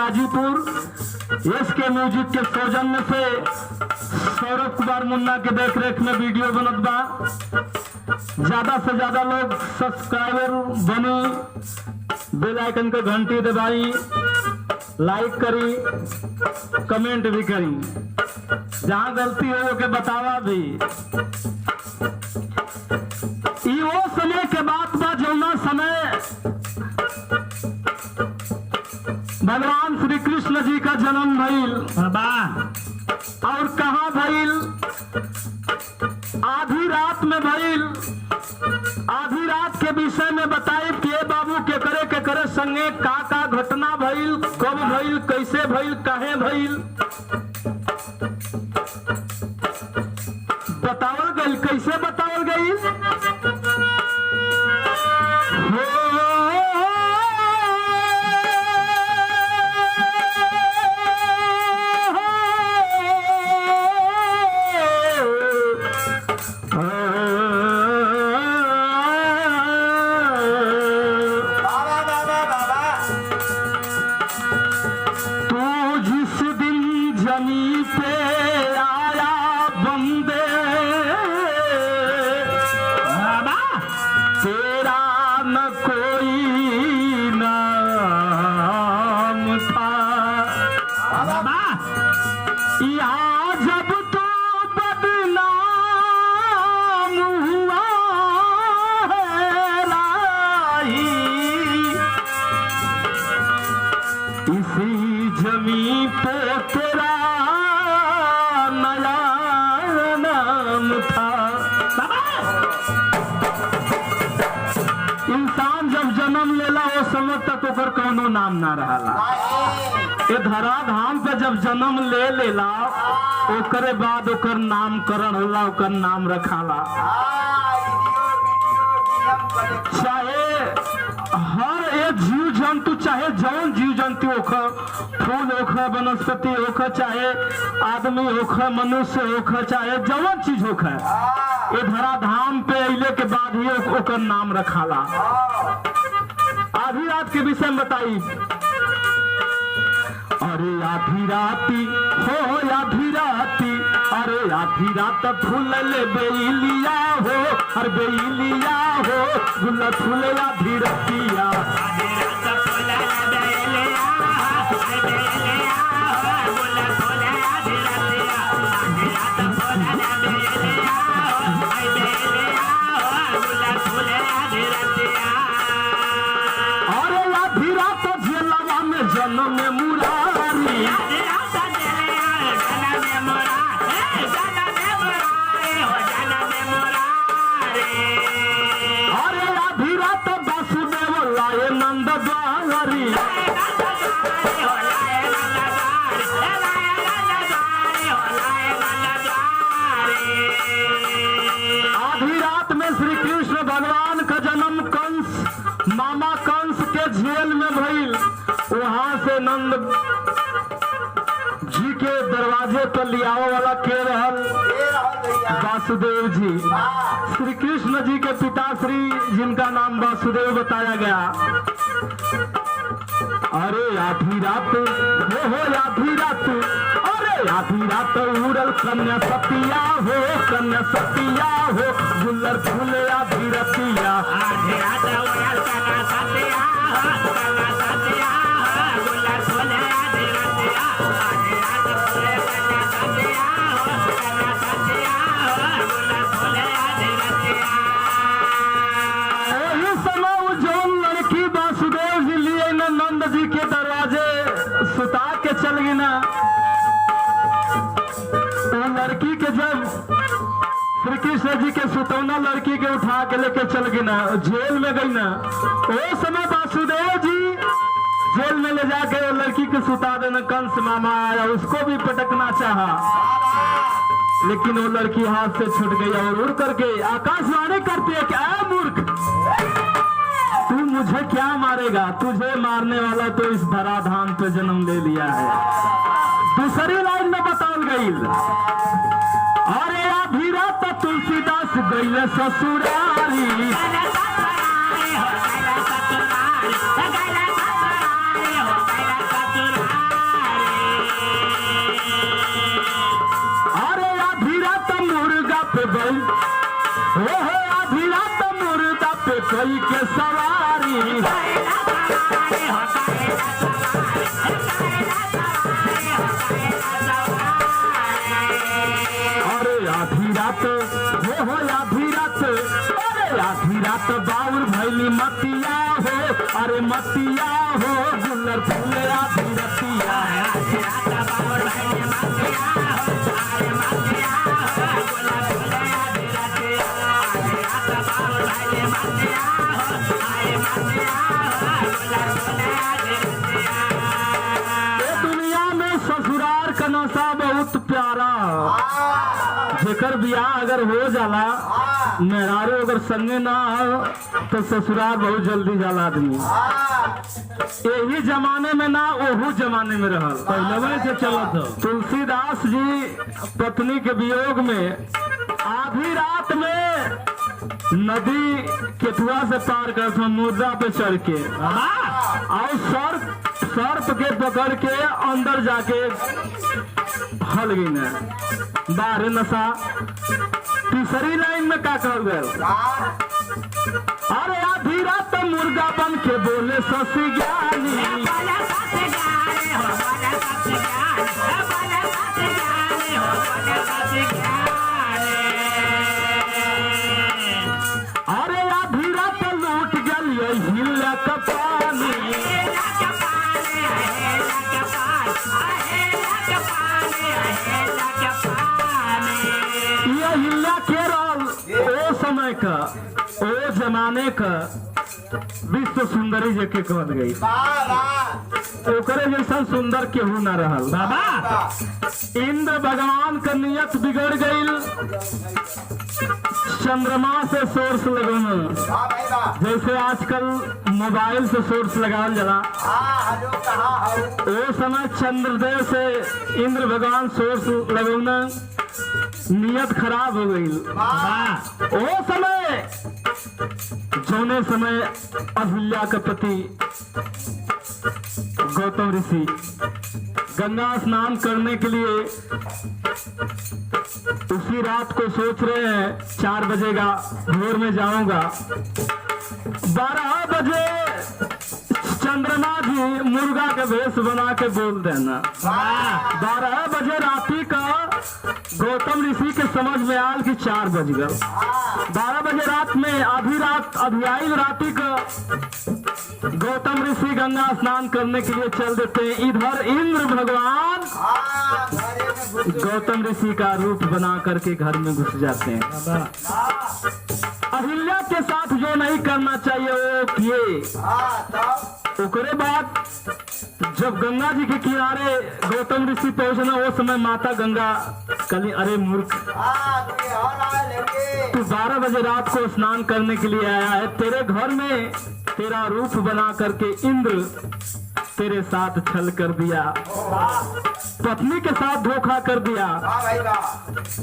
Ghazipur SK music के सौजन्य से सौरभ कुमार मुन्ना के देखरेख में वीडियो बनत बा। ज्यादा से ज्यादा लोग सब्सक्राइबर बनी, बेल आइकन के घंटी दबाई, लाइक करी, कमेंट भी करी, जहां गलती हो के बतावा भी। वो समय के बात बा जौना समय भगवान श्री कृष्ण जी का जन्म भइल और कहाँ भइल? आधी रात में भइल। आधी रात के विषय में बताई कि बाबू के करे संगे का घटना भइल, कब भइल, कैसे भइल, काहे भइल, बतावल गइल। कैसे बतावल गइल? इंसान जब जन्म लेला वो समय तक ओकर कौनो नाम ना रहला। ये धरा धाम पे जब जन्म ले लेला ओकरे बाद ओकर नामकरण होला, ओकर नाम रखाला। चाहे हर एक जीव जंतु, चाहे जौन जीव जंतु ओखर, फूल ओखर, वनस्पति ओखर, चाहे आदमी ओखर, मनुष्य ओखर, चाहे जौन चीज ओखर, ये धरा धाम पे अइले के बाद ही ओकर नाम रखाला। आधी रात के विषय में बताई। अरे आधी राती हो, आधी राती, अरे आधी रात फूल ले बेलिया हो, हर बेलिया हो, गुल फूल आधी रतिया, जन्म मुरारी, अरे आधी रात वासुदेव लाए नंद द्वारी, आधी रात में श्री कृष्ण भगवान का जन्म कंस, मामा कंस के जेल में भइल। वहां से नंद जी के दरवाजे पर लियाओ वाला के रहल? वासुदेव जी, श्री कृष्ण जी के पिताश्री जिनका नाम वासुदेव बताया गया। अरे आधी रात हो, आधी रात, अरे आधी रात उड़ल कन्या सतिया हो, कन्या सतिया हो, गुल्लर फूले आधी रतिया, आधी रात उड़ल कन्या सतिया हो, कन्या सतिया, गुल्लर फूले आधी रतिया, आधी रात फूले कन्या सतिया हो, कन्या सतिया हो, गुल्लर फूले आधी रतिया। वही समय जौन लड़की वासुदेव जी लिए न नंद जी के दरवाजे सुता के चल गई ना, तो लड़की के जब श्री कृष्ण जी के सुतौना लड़की के उठा के लेके चल गई ना, जेल में गई ना, वो समय वासुदेव जी जेल में ले जाके वो लड़की को सुता देना। कंस मामा आया, उसको भी पटकना चाहा, लेकिन वो लड़की हाथ से छूट गई और उड़ करके आकाशवाणी करती है कि ऐ मूर्ख, तू मुझे क्या मारेगा? तुझे मारने वाला तो इस धराधाम पे जन्म ले लिया है। दूसरी लाइन में बताओ गई, अरे आधी रात तुलसीदास गईल ससुरारी, बैल हो आधी रात मुर्दा पे कोई के सवारी अरे आधी रात हो आधी रात अरे आधी रात बाउर भैली मतिया हो अरे मतिया हो गुल्लर फूले आधी रतिया दुनिया में ससुराल का नशा बहुत प्यारा जेकर बियाह अगर हो जाला मेहरारू अगर संगे ना हो तो ससुराल बहुत जल्दी जाला आदमी यही जमाने में ना ओहू जमाने में रहल पहले से चलत हो तुलसीदास जी पत्नी के वियोग में आधी रात में नदी केथुआ से पार कर मुर्दा पे चढ़ के और सर्प के पकड़ के अंदर जाके हल गई ना बाहर नशा तीसरी लाइन में क्या कर गए अरे आधी रात मुर्गा बन के बोले शशि ज्ञानी अरे आधी रात लूट गई हिला का पानी ये हिला केरल ओ समय का ओ जमाने का विश्व सुंदरी जके कहल गई ओकरे जैसा सुंदर केहू न रहल बाबा इंद्र भगवान का नियत बिगड़ गई चंद्रमा से सोर्स लगाना जैसे आजकल मोबाइल से सोर्स लगावल जला वो समय चंद्रदेव से इंद्र भगवान सोर्स लगाना नियत खराब हो गई वो समय जोने समय अहिल्या का पति गौतम ऋषि गंगा स्नान करने के लिए उसी रात को सोच रहे हैं 4 बजेगा भोर में जाऊंगा 12 बजे चंद्रमा जी मुर्गा के भेष बना के बोल देना 12 बजे राती का गौतम ऋषि के समझ में आल कि 4 बज गए 12 बजे रात में आधी रात अभियाई राती का गौतम ऋषि गंगा स्नान करने के लिए चल देते हैं इधर इंद्र भगवान गौतम ऋषि का रूप बना करके घर में घुस जाते हैं अहिल्या के साथ जो नहीं करना चाहिए वो किए उसके बाद जब गंगा जी के किनारे गौतम ऋषि पहुंचना वो समय माता गंगा कली अरे मूर्ख तू 12 बजे रात को स्नान करने के लिए आया है तेरे घर में तेरा रूप बना करके इंद्र तेरे साथ छल कर दिया पत्नी के साथ धोखा कर दिया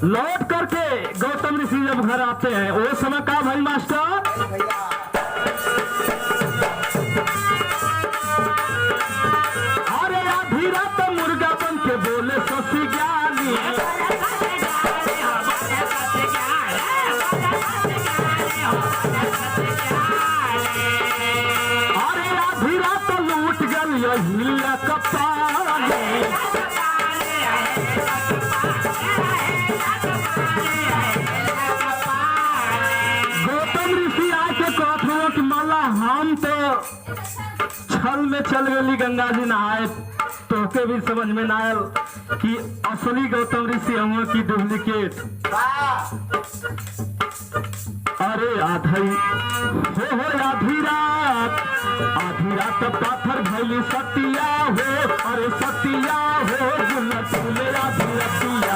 लौट करके गौतम ऋषि जब घर आते हैं वो समय का भाई मास्टर अरे आधी रात मुर्गा बन के बोले शशि ज्ञानी अरे आधी रात लूट गल हिला कपाली गौतम ऋषि आके कहते हो कि माला हम तो छल में चल गई गंगा जी नहाए तोके भी समझ में ना आयल कि असली गौतम ऋषि हम की डुप्लीकेट अरे आधी हो आधी रात पाथर भैली सतिया हो अरे सतिया हो गुल्ले आधी रतिया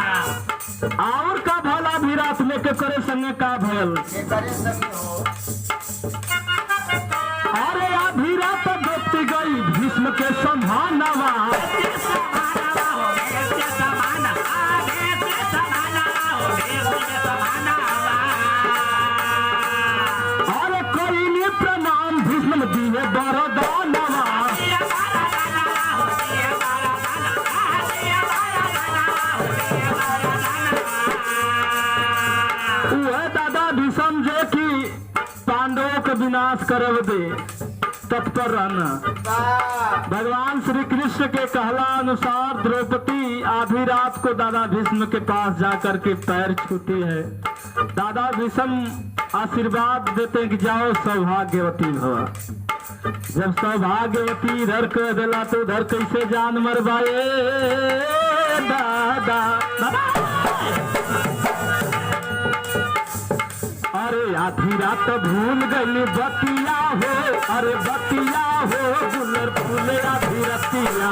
और का भला भी रात में के करे संगे का भयल अरे आधी रात डूबती गई भीष्म के संभानवा कि पांडवों का विनाश करव दे तत्पर रहना। भगवान श्री कृष्ण के कहला अनुसार द्रौपदी आधी रात को दादा भीष्म के पास जाकर के पैर छूती है। दादा भीष्म आशीर्वाद देते हैं कि जाओ सौभाग्यवती भवा। जब सौभाग्यवती इधर कर दिला तो उधर कैसे जान मरवाए दादा। अरे आधी रात भूल गई बतिया हो, अरे बतिया हो गुलर फूले आधी रतिया।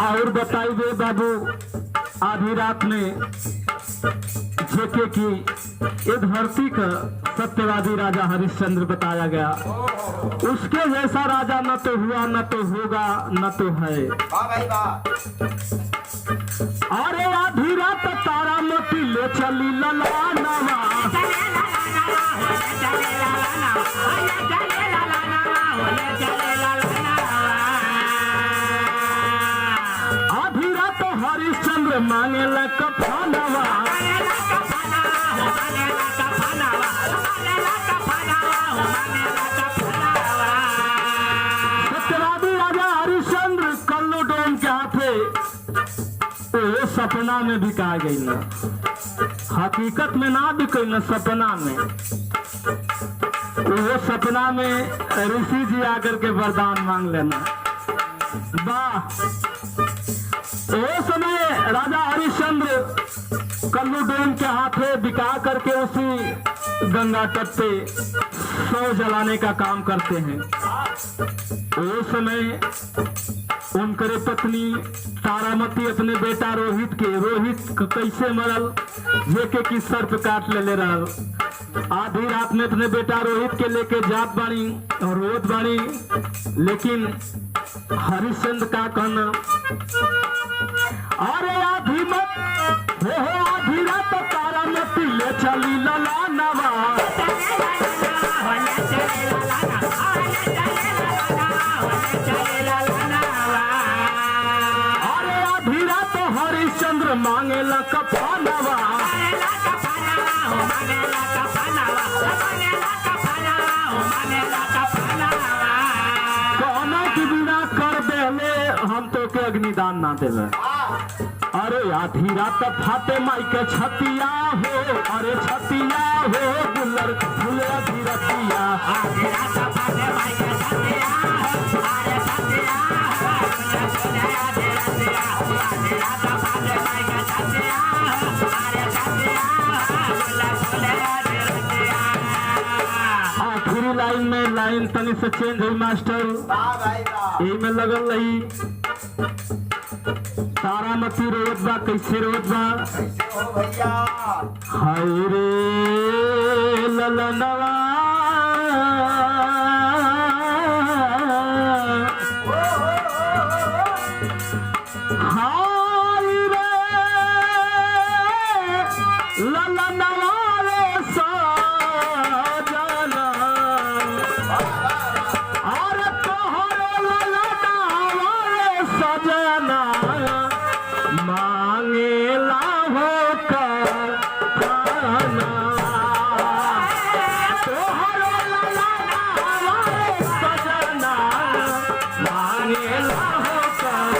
और बताइए बाबू, आधी रात में जेके की ये धरती का सत्यवादी राजा हरिश्चंद्र बताया गया। उसके जैसा राजा न तो हुआ, न तो होगा, न तो है। अरे आधी रात तारा मोती ले चली ललानवा। आधी रात हरिश्चंद्र मांगे ला कफनवा। सत्यवादी राजा हरिश्चंद्र कल्लू डोम के हाथे वो सपना में बिका गई ना, हकीकत में ना बिके न, सपना में। वो सपना में ऋषि जी आकर के वरदान मांग लेना। वाह, वो समय राजा हरिश्चंद्र कल्लू डोम के हाथे बिका करके उसी गंगा तट पे शव जलाने का काम करते हैं। वो समय उनके पत्नी तारामती अपने बेटा रोहित कैसे मरल, जेके की सर्प काट ले रहा। आधी रात में अपने बेटा रोहित के लेके जात बाणी और रोत बाणी, लेकिन हरिश्चंद्र का कहना, अरे आधी मत हो आधी रात तारामती ले चली ललानवा। अरे आधी रात हरिश्चंद्र मांगेला कफनवा। कहना की बिना कर देले हम तो के अग्निदान ना देले। अरे आधी रात फाटे माई के छतिया हो, अरे छतिया हो गुलर फूले आधी रतिया। आधी रात फाटे माई के छतिया हो, अरे छतिया हो गुलर फूले आधी रतिया। आधी रात फाटे माई के छतिया हो, अरे छतिया हो गुलर फूले आधी रतिया। आखिरी लाइन में लाइन तनी से चेंज हुई मास्टर, यही में लगल रही। तारामती रोवत बा, कैसे रोवत बा, हाय रे ललनवा हाय रे ललनवा रे सजना। अरे तोहरे ललनवा रे सजना मांगेला हो कर खाना। तोहरे ललनवा रे सजना मांगेला हो कर।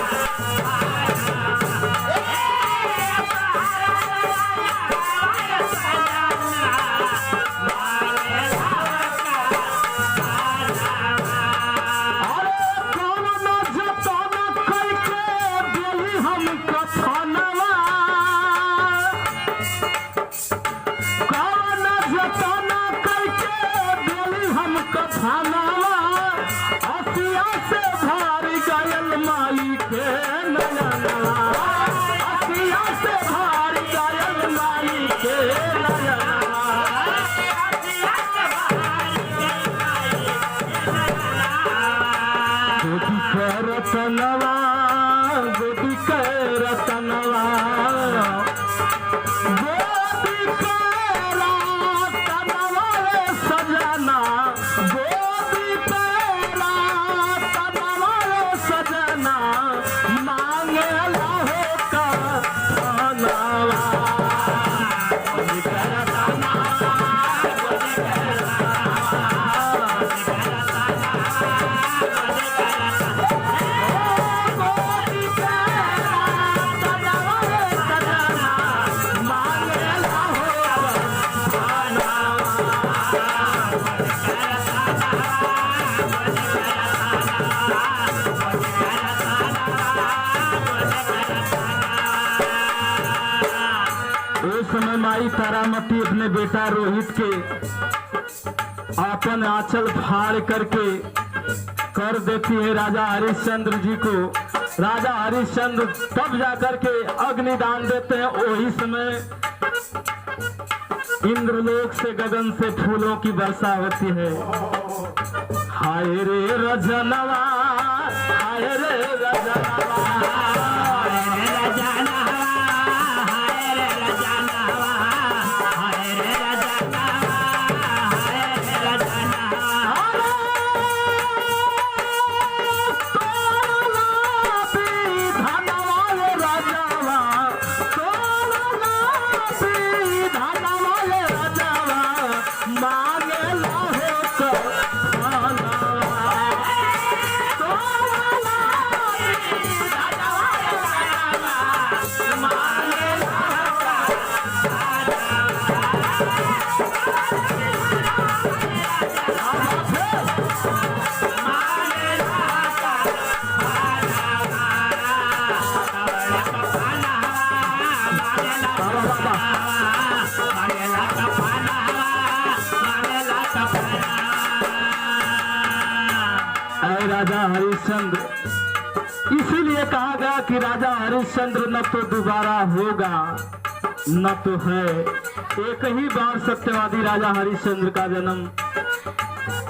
उस समय माई तारामती अपने बेटा रोहित के अपन आंचल फाड़ करके कर देती है राजा हरिश्चंद्र जी को। राजा हरिश्चंद्र तब जाकर के अग्निदान देते हैं। वही समय इंद्रलोक से गगन से फूलों की वर्षा होती है। हाय रे रजनवा, हाय रे रजनवा, राजा हरिश्चंद्र। इसीलिए कहा गया कि राजा हरिश्चंद्र न तो दोबारा होगा न तो है। एक ही बार सत्यवादी राजा हरिश्चंद्र का जन्म।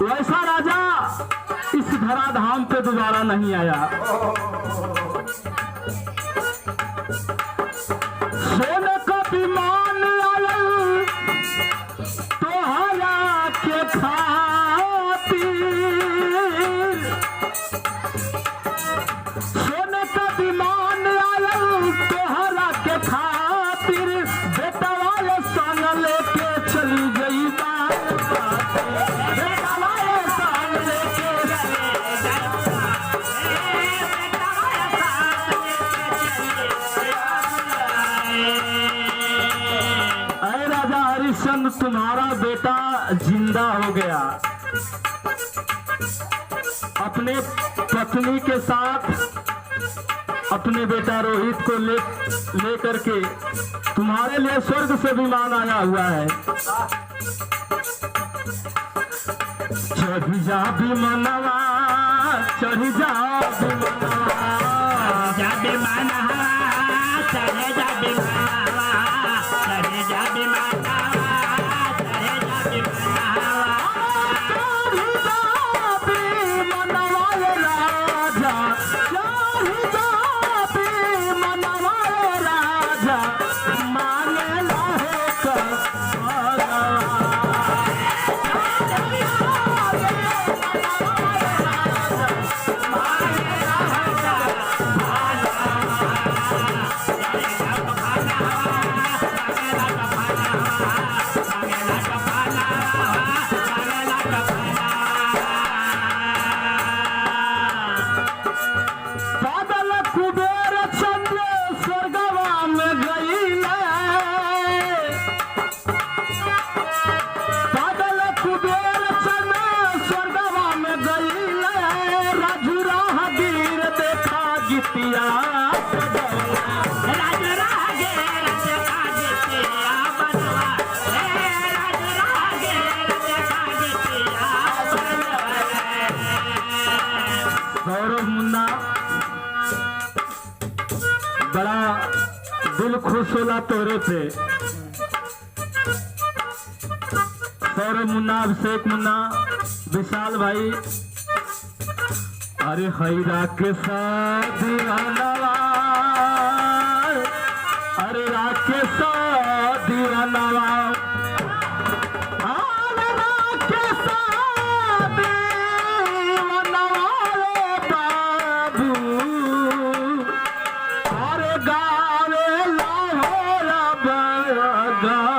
वैसा राजा इस धराधाम पे दोबारा नहीं आया। सोने का विमान आयल तोहरा के खातिर, सोने का विमान आयल तोहरा के खातिर, बेटा वाले संग लेके चली गई बेटा वाले संग लेके अरे राजा हरिश्चंद्र तुम्हारा बेटा जिंदा हो गया। अपने पत्नी के साथ अपने बेटा रोहित को ले करके तुम्हारे लिए स्वर्ग से विमान आया हुआ है। चढ़ी जा विमानवा, चढ़ी जा विमानवा, जा विमानवा, चढ़े जा विमानवा, चढ़े जा विमानवा, चढ़े जा विमानवा, चढ़ी जा विमानवा राजा, चढ़ी जा विमानवा राजा, मांगे लाहे का बड़ा दिल खुश होला तोरे पे। सौरभ मुन्ना, अभिषेक मुन्ना, विशाल भाई, अरे हैरा के साथ दीवानवा, अरे राकेश दीवानवा, God